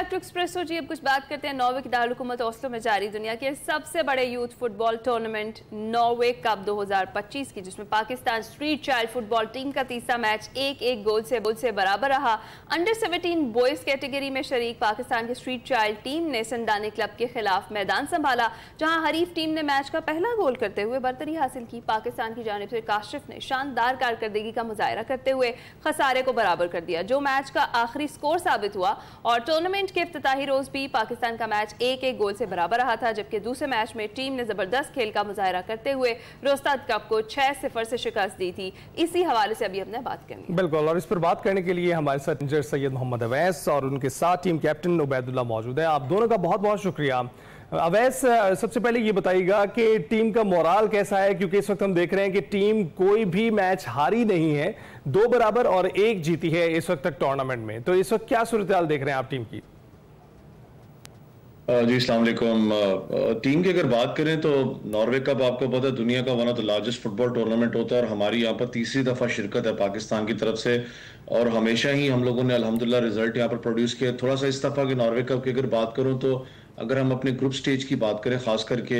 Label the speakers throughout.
Speaker 1: Back to espresso जी। अब कुछ बात करते हैं नॉर्वे की दारुलहुकूमत ओस्लो में जारी दुनिया के सबसे बड़े youth football tournament Norway cup 2025 की, जिसमें Pakistan street child football team का तीसरा मैच 1-1 गोल से बराबर रहा। अंडर 17 बॉयज कैटेगरी में शरीक पाकिस्तान की स्ट्रीट चाइल्ड टीम ने संडानी क्लब के खिलाफ मैदान संभाला, जहां हरीफ टीम ने मैच का पहला गोल करते हुए बरतरी हासिल की। पाकिस्तान की जानिब से काशिफ ने शानदार कारकर्दगी का मुजाहरा करते हुए खसारे को बराबर कर दिया, जो मैच का आखिरी स्कोर साबित हुआ। और टूर्नामेंट के इफ्तिताही रोज भी पाकिस्तान का मैच 1-1 गोल से बराबर रहा था, जबकि दूसरे मैच में टीम ने जबरदस्त खेल का मुजाहरा करते हुए रोस्ताद कप को 6-0 से शिकस्त दी थी। इसी हवाले से अभी हमने बात करनी है।
Speaker 2: बिल्कुल, और इस पर बात करने के लिए हमारे साथ इंजीनियर सैयद मोहम्मद अवैस और उनके साथ टीम कैप्टन उबैदुल्लाह मौजूद है। आप दोनों का बहुत बहुत शुक्रिया। अवैस, सबसे पहले ये बताइएगा कि टीम का मोराल कैसा है, क्योंकि इस वक्त हम देख रहे हैं कि टीम कोई भी मैच हारी नहीं है, 2 बराबर और 1 जीती है इस वक्त तक टूर्नामेंट में। तो इस वक्त क्या सूरत-ए-हाल देख रहे हैं आप टीम की?
Speaker 3: जी अस्सलाम वालेकुम। टीम की अगर बात करें तो नॉर्वे कप आपको पता है दुनिया का one of the largest football tournament होता है, और हमारी यहाँ पर तीसरी दफा शिरकत है पाकिस्तान की तरफ से, और हमेशा ही हम लोगों ने अल्हम्दुलिल्लाह रिजल्ट यहाँ पर प्रोड्यूस किया। थोड़ा सा इस दफा की नॉर्वे कप की अगर बात करूँ तो अगर हम अपने ग्रुप स्टेज की बात करें, खास करके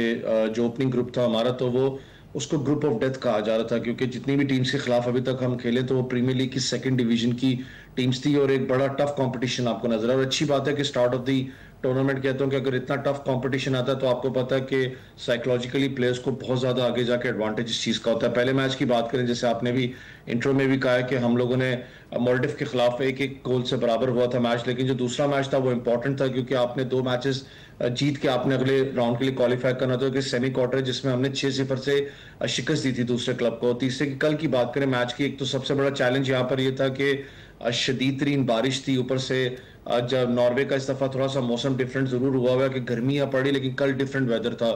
Speaker 3: जो ओपनिंग ग्रुप था हमारा, तो वो उसको ग्रुप ऑफ डेथ कहा जा रहा था, क्योंकि जितनी भी टीम्स के खिलाफ अभी तक हम खेले तो वो प्रीमियर लीग की सेकंड डिवीजन की टीम्स थी, और एक बड़ा टफ कंपटीशन आपको नजर आया। और अच्छी बात है कि स्टार्ट ऑफ दी टूर्नामेंट कहता हूँ कि अगर इतना टफ कंपटीशन आता है तो आपको पता है कि साइकोलॉजिकली प्लेयर्स को बहुत ज्यादा आगे जाके एडवांटेज इस चीज का होता है। पहले मैच की बात करें, जैसे आपने भी इंट्रो में भी कहा है कि हम लोगों ने मोल्डिव के खिलाफ 1-1 गोल से बराबर हुआ था मैच, लेकिन जो दूसरा मैच था वो इंपॉर्टेंट था, क्योंकि आपने 2 मैचेस जीत के आपने अगले राउंड के लिए क्वालिफाई करना था, कि सेमी क्वार्टर जिसमें हमने 6-0 से शिकस्त दी थी दूसरे क्लब को। तीसरे की कल की बात करें मैच की, एक तो सबसे बड़ा चैलेंज यहाँ पर यह था कि शदीद तरीन बारिश थी, ऊपर से जब नॉर्वे का इस दफा थोड़ा सा मौसम डिफरेंट जरूर हुआ है कि गर्मियां पड़ी, लेकिन कल डिफरेंट वेदर था,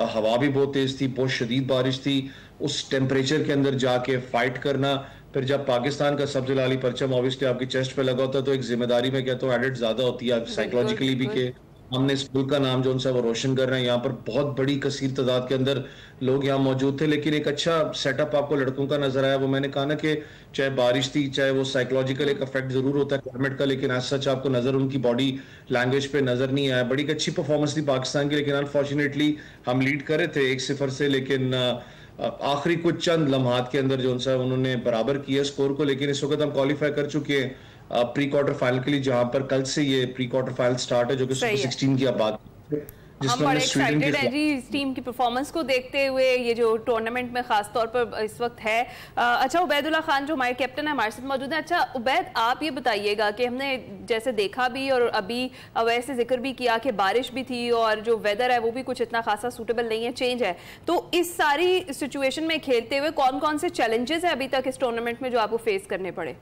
Speaker 3: हवा भी बहुत तेज थी, बहुत शदीद बारिश थी। उस टेम्परेचर के अंदर जाके फाइट करना, फिर जब पाकिस्तान का सबसे लाली परचम ऑब्वियसली आपकी चेस्ट पे लगा होता है तो एक जिम्मेदारी में कहता हूँ एडेड ज्यादा होती है साइकोलॉजिकली भी, कि हमने इस मुल्क का नाम जो उनसे वो रोशन कर रहे हैं। यहाँ पर बहुत बड़ी कसीर तादाद के अंदर लोग यहाँ मौजूद थे, लेकिन एक अच्छा सेटअप आपको लड़कों का नजर आया। वो मैंने कहा ना कि चाहे बारिश थी, चाहे वो साइकोलॉजिकल एक इफेक्ट जरूर होता है क्लाइमेट का, लेकिन एज सच आपको नजर उनकी बॉडी लैंग्वेज पे नजर नहीं आया। बड़ी अच्छी परफॉर्मेंस थी पाकिस्तान की, लेकिन अनफॉर्चुनेटली हम लीड कर रहे थे 1-0 से, लेकिन आखिरी कुछ चंद लम्हात के अंदर जो उनसे उन्होंने बराबर किया स्कोर को। लेकिन इस वक्त हम क्वालिफाई कर चुके हैं प्री क्वार्टर फाइनल के लिए, जहां पर कल से ये प्री क्वार्टर फाइनल स्टार्ट है, जो कि सुपर 16 की आप बात,
Speaker 1: हम बड़े एक्साइटेड हैं जी इस टीम की परफॉर्मेंस को देखते हुए, ये जो टूर्नामेंट में खास तौर पर इस वक्त है। अच्छा, उबैदुल्लाह खान जो हमारे कैप्टन है हमारे साथ मौजूद है। अच्छा उबैद, आप ये बताइएगा कि हमने जैसे देखा भी और अभी वैसे जिक्र भी किया कि बारिश भी थी और जो वेदर है वो भी कुछ इतना खासा सूटेबल नहीं है, चेंज है, तो इस सारी सिचुएशन में खेलते हुए कौन कौन से चैलेंजेस है अभी तक इस टूर्नामेंट में जो आपको फेस करने पड़े?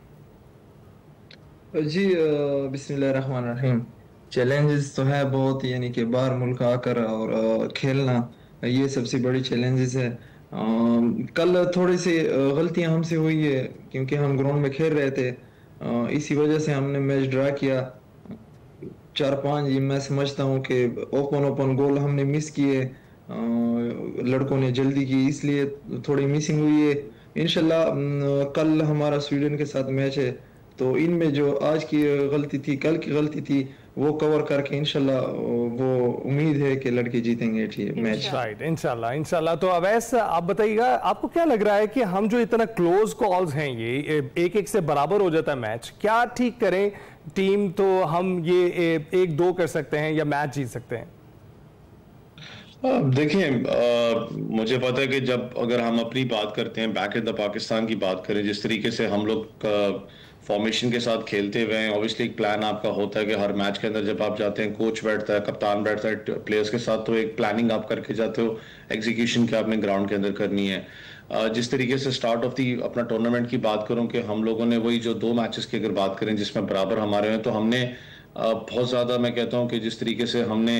Speaker 4: जी बिस्मिल्लाहिर्रहमानिर्रहीम। चैलेंजेस तो है बहुत, यानी कि बाहर मुल्क आकर और खेलना, ये सबसे बड़ी चैलेंजेस है। कल थोड़ी सी गलतियां हमसे हुई है, क्योंकि हम ग्राउंड में खेल रहे थे, इसी वजह से हमने मैच ड्रा किया 4-5। ये मैं समझता हूँ कि ओपन गोल हमने मिस किए, लड़कों ने जल्दी की, इसलिए थोड़ी मिसिंग हुई है। इंशाल्लाह कल हमारा स्वीडन के साथ मैच है, तो इनमें जो आज की गलती थी, कल की गलती थी, वो कवर करके इंशाल्लाह वो उम्मीद है कि लड़के जीतेंगे मैच।
Speaker 2: राइट, इंशाल्लाह। तो अवैस, आप बताइएगा आपको क्या लग रहा है कि हम जो इतना क्लोज कॉल्स हैं, ये 1-1 से बराबर हो जाता है मैच, क्या ठीक करें टीम तो हम ये 1-2 कर सकते हैं या मैच जीत सकते हैं?
Speaker 3: देखिए, मुझे पता है कि जब अगर हम अपनी बात करते हैं, बैक इन द पाकिस्तान की बात करें, जिस तरीके से हम लोग फॉर्मेशन के साथ खेलते हुए हैं, ऑब्वियसली एक प्लान आपका होता है कि हर मैच के अंदर जब आप जाते हैं, कोच बैठता है, कप्तान बैठता है प्लेयर्स के साथ, तो एक प्लानिंग आप करके जाते हो, एग्जीक्यूशन क्या आपने ग्राउंड के अंदर करनी है। जिस तरीके से स्टार्ट ऑफ दी अपना टूर्नामेंट की बात करूं कि हम लोगों ने वही जो 2 मैचेस की अगर बात करें जिसमें बराबर हमारे हैं, तो हमने बहुत ज़्यादा, मैं कहता हूँ कि जिस तरीके से हमने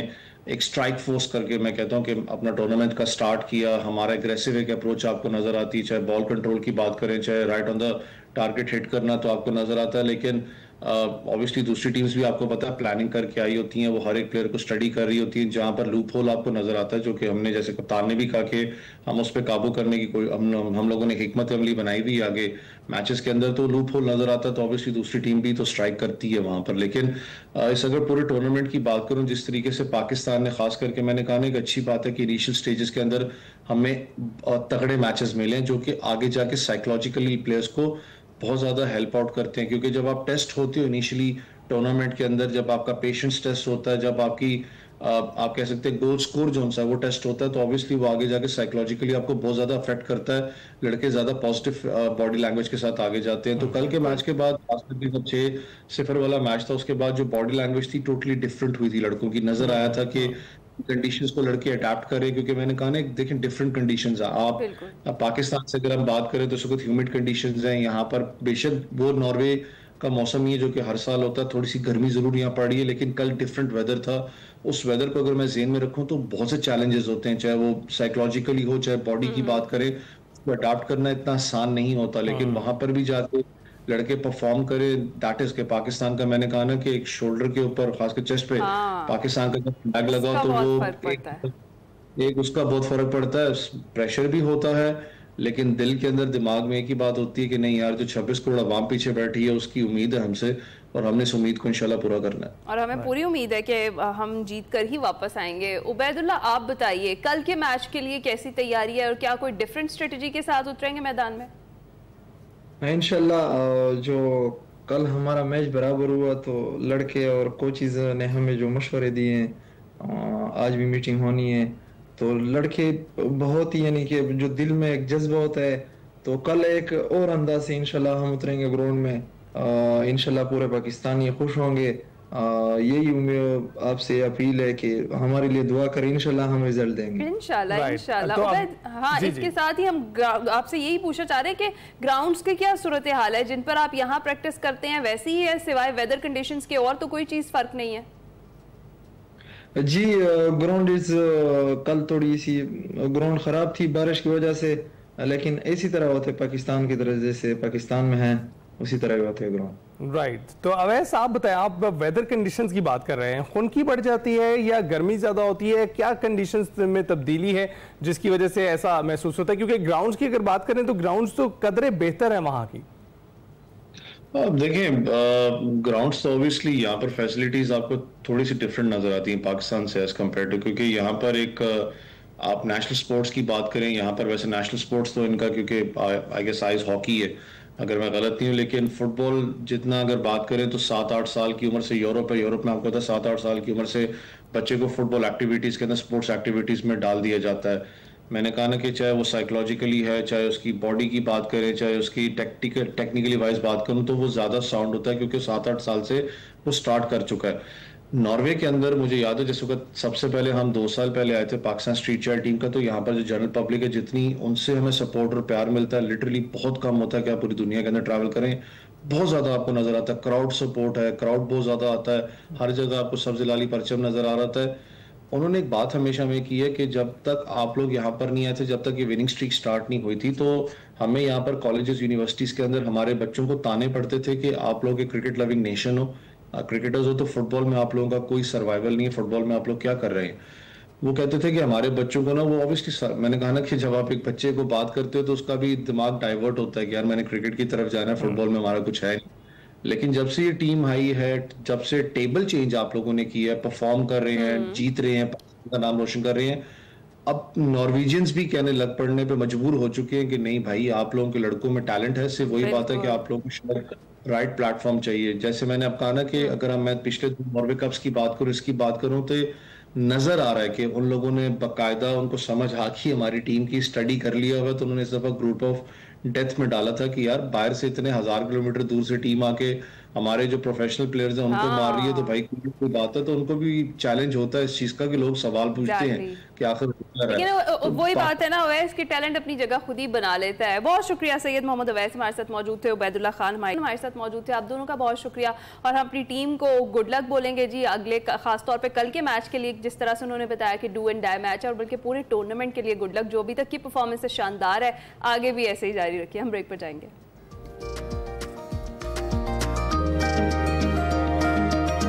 Speaker 3: एक स्ट्राइक फोर्स करके, मैं कहता हूँ कि अपना टूर्नामेंट का स्टार्ट किया, हमारा एग्रेसिव एक अप्रोच आपको नजर आती है, चाहे बॉल कंट्रोल की बात करें, चाहे right on the target hit करना तो आपको नजर आता है। लेकिन ऑब्वियसली दूसरी टीम्स भी आपको पता है प्लानिंग करके आई होती हैं, वो हर एक प्लेयर को स्टडी कर रही होती है, जहां पर लूप होल आपको नजर आता है, जो कि हमने जैसे कप्तान ने भी कहा कि हम उस पर काबू करने की कोई हम लोगों ने हिकमत अमली बनाई भी आगे मैचेस के अंदर, तो लूप होल नजर आता है, तो ऑब्वियसली दूसरी टीम भी तो स्ट्राइक करती है वहां पर। लेकिन इस अगर पूरे टूर्नामेंट की बात करूं, जिस तरीके से पाकिस्तान ने खास करके, मैंने कहा ना, एक अच्छी बात है कि इनिशियल स्टेजेस के अंदर हमें तगड़े मैचेस मिले जो कि आगे जाके साइकोलॉजिकली प्लेयर्स को बहुत ज्यादा हेल्प आउट करते हैं, क्योंकि जब आप टेस्ट होते हो इनिशियली टूर्नामेंट के अंदर, जब आपका पेशेंस टेस्ट होता है, जब आपकी आप कह सकते हैं गोल स्कोर जो सा वो टेस्ट होता है, तो ऑब्वियसली वो आगे जाके साइकोलॉजिकली आपको बहुत ज्यादा अफेक्ट करता है। लड़के ज्यादा पॉजिटिव बॉडी लैंग्वेज के साथ आगे जाते हैं। तो कल के मैच के बाद जब 6-0 वाला मैच था, उसके बाद जो बॉडी लैंग्वेज थी टोटली डिफरेंट हुई थी लड़कों की। नजर आया था कि कंडीशंस को लड़के अडेप्ट करें, क्योंकि मैंने कहा ना, देखें डिफरेंट कंडीशंस है। आप पाकिस्तान से अगर हम बात करें तो कुछ ह्यूमिड कंडीशंस हैं यहाँ पर, बेशक वो नॉर्वे का मौसम ही है जो कि हर साल होता है, थोड़ी सी गर्मी जरूर यहाँ पड़ रही है, लेकिन कल डिफरेंट वेदर था। उस वेदर को अगर मैं ज़हन में रखूं तो बहुत से चैलेंजेस होते हैं, चाहे वो साइकोलॉजिकली हो, चाहे बॉडी की बात करें, तो अडाप्ट करना इतना आसान नहीं होता। लेकिन वहां पर भी जाके लड़के परफॉर्म करे, दैट इज के पाकिस्तान का, मैंने कहा ना कि एक शोल्डर के ऊपर खासकर चेस्ट पे पाकिस्तान का जब फ्लैग लगा तो वो एक उसका बहुत फर्क पड़ता है, प्रेशर भी होता है, लेकिन दिल के अंदर दिमाग में एक ही बात होती है कि नहीं यार, जो 26 करोड़ आवाम पीछे बैठी है उसकी उम्मीद है हमसे, और हमने इस उम्मीद को इंशाल्लाह पूरा करना है,
Speaker 1: और हमें पूरी उम्मीद है कि हम जीत कर ही वापस आएंगे। उबैदुल्ला, आप बताइए कल के मैच के लिए कैसी तैयारी है और क्या कोई डिफरेंट स्ट्रेटजी के साथ उतरेंगे मैदान में?
Speaker 4: इंशाल्लाह जो कल हमारा मैच बराबर हुआ तो लड़के और कोचिज ने हमें जो मशवरे दिए हैं, आज भी मीटिंग होनी है, तो लड़के बहुत ही यानी कि जो दिल में एक जज्बा होता है, तो कल एक और अंदाज से इंशाल्लाह हम उतरेंगे ग्राउंड में। इंशाल्लाह पूरे पाकिस्तानी खुश होंगे। यही उम्मीद आपसे अपील है कि हमारे लिए दुआ करें, इंशाल्लाह हम रिजल्ट देंगे
Speaker 1: इंशाल्लाह इंशाल्लाह। हाँ, इसके साथ ही हम आपसे यही पूछना चाह रहे हैं कि ग्राउंड्स की क्या सूरत हाल है जिन पर आप यहाँ प्रैक्टिस करते हैं, वैसी ही है सिवाय वेदर कंडीशंस के, और तो कोई चीज फर्क नहीं है?
Speaker 4: जी, ग्राउंड इज कल थोड़ी सी ग्राउंड खराब थी बारिश की वजह से, लेकिन इसी तरह होते पाकिस्तान की तरह, जैसे पाकिस्तान में है उसी तरह होते हैं ग्राउंड।
Speaker 2: राइट। तो अवैस, आप बताएं, आप वेदर कंडीशंस की बात कर रहे हैं, खुनकी बढ़ जाती है या गर्मी ज्यादा होती है, क्या कंडीशंस में तब्दीली है जिसकी वजह से ऐसा महसूस होता है? क्योंकि ग्राउंड्स की अगर बात करें तो ग्राउंड्स तो कदरे बेहतर है वहां की।
Speaker 3: देखें, ग्राउंड्स तो ऑब्वियसली यहाँ पर फैसिलिटीज आपको थोड़ी सी डिफरेंट नजर आती हैं पाकिस्तान से एज कम्पेयर टू, क्योंकि यहाँ पर एक आप नेशनल स्पोर्ट्स की बात करें, यहाँ पर वैसे नेशनल स्पोर्ट्स तो इनका, क्योंकि आई गेस आइज हॉकी है अगर मैं गलत नहीं हूँ, लेकिन फुटबॉल जितना अगर बात करें तो 7-8 साल की उम्र से यूरोप है, यूरोप में आपको पता है 7-8 साल की उम्र से बच्चे को फुटबॉल एक्टिविटीज़ के अंदर, स्पोर्ट्स एक्टिविटीज़ में डाल दिया जाता है। मैंने कहा ना कि चाहे वो साइकोलॉजिकली है, चाहे उसकी बॉडी की बात करें, चाहे उसकी टेक्निकली वाइज बात करूँ, तो वो ज़्यादा साउंड होता है क्योंकि 7-8 साल से वो स्टार्ट कर चुका है। नॉर्वे के अंदर मुझे याद है जिस वक्त सबसे पहले हम 2 साल पहले आए थे पाकिस्तान स्ट्रीट चाइल्ड टीम का, तो यहाँ पर जो जनरल पब्लिक है, जितनी उनसे हमें सपोर्ट और प्यार मिलता है लिटरली बहुत कम होता है कि आप पूरी दुनिया के अंदर ट्रैवल करें, बहुत ज्यादा आपको नजर आता है। क्राउड सपोर्ट है, क्राउड बहुत ज्यादा आता है, हर जगह आपको सब्ज लाली परचम नजर आ रहा है। उन्होंने एक बात हमेशा में की है कि जब तक आप लोग यहाँ पर नहीं आए थे, जब तक ये विनिंग स्ट्रीक स्टार्ट नहीं हुई थी, तो हमें यहाँ पर कॉलेजेस यूनिवर्सिटीज के अंदर हमारे बच्चों को ताने पड़ते थे कि आप लोग एक क्रिकेट लविंग नेशन हो, क्रिकेटर्स हो, तो फुटबॉल में आप लोगों का कोई सर्वाइवल नहीं है, फुटबॉल में आप लोग क्या कर रहे हैं। वो कहते थे कि हमारे बच्चों को ना, वो ऑब्वियसली मैंने कहा ना कि जब आप एक बच्चे को बात करते हो तो उसका भी दिमाग डाइवर्ट होता है कि यार मैंने क्रिकेट की तरफ जाना है, फुटबॉल में हमारा कुछ है नहीं। लेकिन जब से ये टीम आई है, जब से टेबल चेंज आप लोगों ने की है, परफॉर्म कर रहे हैं, जीत रहे हैं, का नाम रोशन कर रहे हैं, अब नॉर्वेजियंस भी कहने लग पड़ने पे मजबूर हो चुके हैं कि नहीं भाई, आप लोगों के लड़कों में टैलेंट है, सिर्फ वही बात है कि आप लोगों को शायद राइट प्लेटफॉर्म चाहिए। जैसे मैंने अब कहा ना कि अगर मैं पिछले नॉर्वे कप्स की बात करूं, इसकी बात करूं, तो नजर आ रहा है कि उन लोगों ने बाकायदा, उनको समझ आखी हमारी टीम की स्टडी कर लिया हुआ, तो उन्होंने इस दफा ग्रुप ऑफ डेथ में डाला था कि यार बाहर से इतने 1000 किलोमीटर दूर से टीम आके हमारे जो प्रोफेशनल प्लेयर्स हैं उनको मार रही है, तो भाई कोई बात है, तो उनको भी चैलेंज होता है इस चीज का कि लोग सवाल पूछते हैं कि आखिर
Speaker 1: लेकिन वही बात है ना, अवैस की टैलेंट अपनी जगह खुद ही बना लेता है। बहुत शुक्रिया सैयद मोहम्मद अवैस हमारे साथ मौजूद थे, उबैदुल्ला खान हमारे साथ मौजूद थे, आप दोनों का बहुत शुक्रिया। और हम अपनी टीम को गुड लक बोलेंगे जी अगले, खासतौर पर कल के मैच के लिए, जिस तरह से उन्होंने बताया कि डू एंड डाई मैच है, और बल्कि पूरे टूर्नामेंट के लिए गुड लक। जो अभी तक की परफॉर्मेंस शानदार है, आगे भी ऐसे ही जारी रखिए। हम ब्रेक पर जाएंगे।